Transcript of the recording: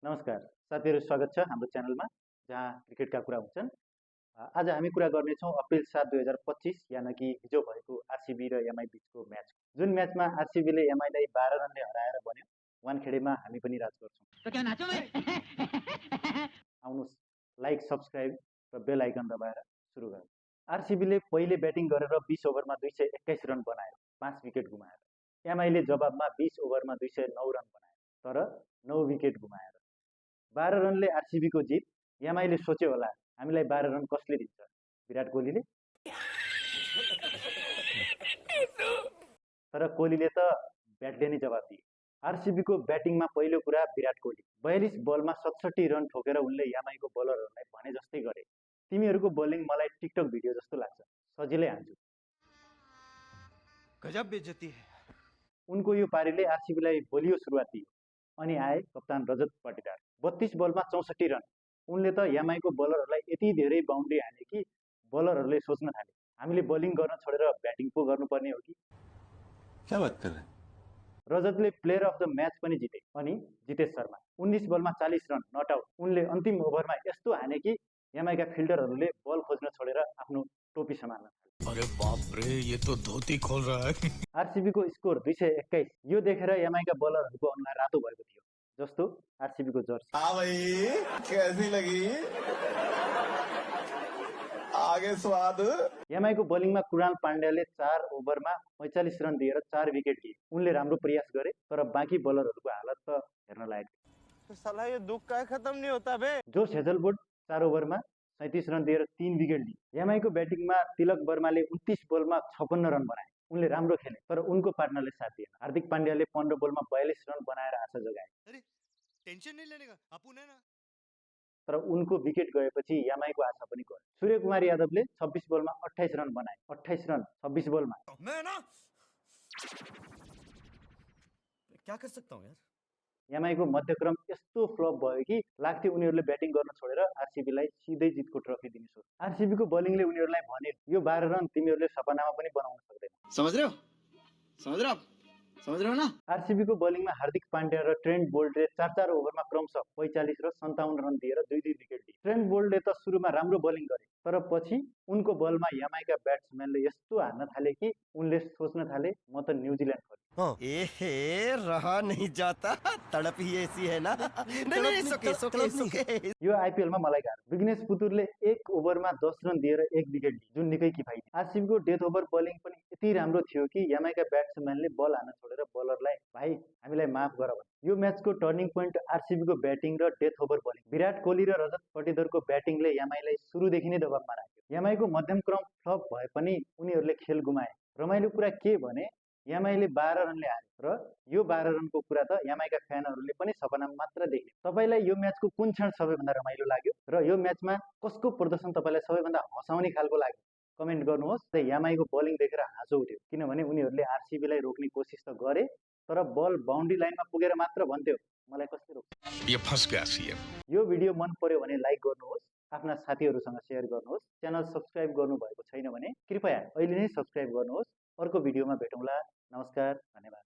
नमस्कार साथीहरु, स्वागत छ हाम्रो च्यानलमा जहाँ क्रिकेटका कुरा हुन्छन्। आज हामी कुरा गर्नेछौँ अप्रिल 7 2025 यानि कि हिजो भएको आरसीबी र एमआई बीचको म्याच, जुन म्याचमा आरसीबीले एमआईलाई 12 रनले हराएर बन्यो। वानखेडेमा हामी पनि राज गर्छौं। आउनुस्, लाइक, सब्स्क्राइब र बेल आइकन दबाएर सुरु गरौँ। आरसीबीले पहिले ब्याटिङ गरेर 20 ओभरमा 221 रन बनायो, 5 विकेट गुमाएर। एमआईले जवाबमा 20 ओभरमा 209 रन बनायो, तर 9 विकेट गुमाएर। 12 रनले आरसीबी को जित। एमआईले सोच्यो होला हामीलाई 12 रन कसले दिन्छ, विराट कोहलीले। तर कोहलीले त ब्याटले नै जवाब दिए। आरसीबी को ब्याटिङमा पहिलो कुरा विराट कोहली 42 बलमा 67 रन ठोकेर उनले एमआई को बलरहरूलाई भने जस्तै गरे। तिमीहरूको बोलिङ मलाई टिकटक भिडियो जस्तो लाग्छ, सजिलै हान्छु। गजब बेइज्जती है। उनको यो पारीले आरसीबीलाई बलियो सुरुवात दियो। अनि आए कप्तान रजत पाटीदार, 32 बलमा 64 रन। उनले त एमआई को बलरहरूलाई यति धेरै बाउन्ड्री हाने कि बलरहरूले सोच्न थाले हामीले बोलिङ गर्न छोडेर ब्याटिङ पो गर्नुपर्ने हो कि। क्या बात कर रहे हैं? रजतले प्लेयर अफ द म्याच पनि जिते। अनि जितेश शर्मा 19 बलमा 40 रन, नट आउट। उनले अन्तिम ओभरमा यस्तो हाने कि एमआई का फिल्डरहरूले बल खोज्न छोडेर आफ्नो टोपी समार्न थाले। अरे बाप रे, ये तो धोती खोल रहा है। आरसीबी को स्कोर 221। यो देखेर एमआई का बलरहरूको अनुहार रातो भएको थियो, जस्तो आरसीबी को जर्सी। हाँ भाई, कैसी लगी? आगे स्वाद। एमआई को बोलिङमा कुणाल पाण्ड्याले 4 ओभरमा 45 रन दिएर 4 विकेट लिए। उनले राम्रो प्रयास गरे, तर बाँकी बलरहरूको हालत त हेर्न लायक थियो। साला ये दुख का खत्म नहीं होता बे। जोश हेजलवुड 4 ओभरमा 37 रन दिएर 3 विकेट लिए। एमआई को ब्याटिङमा तिलक वर्माले 29 बलमा 56 रन बनाए। उनले राम्रो खेले, तर उनको पार्टनरले साथ दिएन। हार्दिक पाण्ड्याले 15 बलमा 42 रन बनाएर आशा जगाए। अरे टेंशन नहीं लेने का, अपुन है ना। तर उनको विकेट गएपछि एमआई को आशा पनि गयो। सूर्यकुमार यादवले 26 बलमा 28 रन बनाए। 28 रन 26 बलमा। मैं ना क्या कर सकता हूँ यार। एमआई को मध्यक्रम यस्तो फ्लप भयो कि लाग्थ्यो उनीहरूले ब्याटिङ गर्न छोडेर आरसीबीलाई सिधै जितको ट्रफी दिने सोच। आरसीबी को बोलिङले उनीहरूलाई भन्यो, यो 12 रन तिमीहरूले सपनामा पनि बनाउन सक्दैन। समझ रहे हो? समझ रहे हो? समझ रहे हो ना? आरसीबी को बोलिङमा हार्दिक पाण्ड्या र ट्रेन्ट बोल्टले 4-4 ओभरमा क्रमशः 45 र 57 रन दिएर 2-2 विकेट लिए। ट्रेन्ट बोल्टले त सुरुमा राम्रो बोलिङ गरे, तर पछि उनको बलमा एमआई का ब्याट्सम्यानले यस्तो हान्न थाले कि उनले सोच्न थाले म त न्युजिल्यान्ड खोज्छु। एहे, रहा नहीं जाता, तड़प ही ऐसी है ना। नहीं, सोके। यो आईपीएलमा मलाई गाह्रो। विघ्नेश पुतुरले 1 ओभरमा 10 रन दिएर 1 विकेट लिए, जुन निकै किफायती। आरसीबी को डेथ ओभर बोलिङ पनि यति राम्रो थियो कि एमआई का ब्याट्सम्यानले बल हान्न छोडेर बलरलाई भाइ हामीलाई माफ गर भने। यो म्याचको टर्निङ पोइन्ट आरसीबी को ब्याटिङ र death over bowling. Virat Kohli र रजत पाटीदारको ब्याटिङले एमआईलाई सुरुदेखि नै दबावमा राख्यो। एमआई को मध्यम क्रम फ्लप भए पनि उनीहरूले खेल गुमाए। रमाइलो कुरा के भने एमआईले 12 रनले हारे र यो 12 रनको कुरा त एमआई का फ्यानहरूले पनि सपनामा मात्र देखे। तपाईलाई यो म्याचको कुन क्षण सबैभन्दा रमाइलो लाग्यो र यो म्याचमा कसको प्रदर्शन तपाईलाई सबैभन्दा हँसाउने खालको लाग्यो? कमेन्ट गर्नुहोस्। एमआई को बोलिङ देखेर हाँसो उठ्यो, किनभने उनीहरूले आरसीबीलाई रोक्ने कोसिस त गरे, तर बल बाउन्ड्री लाइनमा पुगेर मात्र भन्थ्यो मलाई कसले रोक्छ। ये फंस गया सीएम। यो भिडियो मन पर्यो भने लाइक गर्नुहोस्, आफ्ना साथीहरूसँग शेयर गर्नुहोस्। च्यानल सब्स्क्राइब गर्नुभएको छैन भने कृपया अहिले नै सब्स्क्राइब गर्नुहोस्। अर्को भिडियोमा भेटौँला। नमस्कार, धन्यवाद।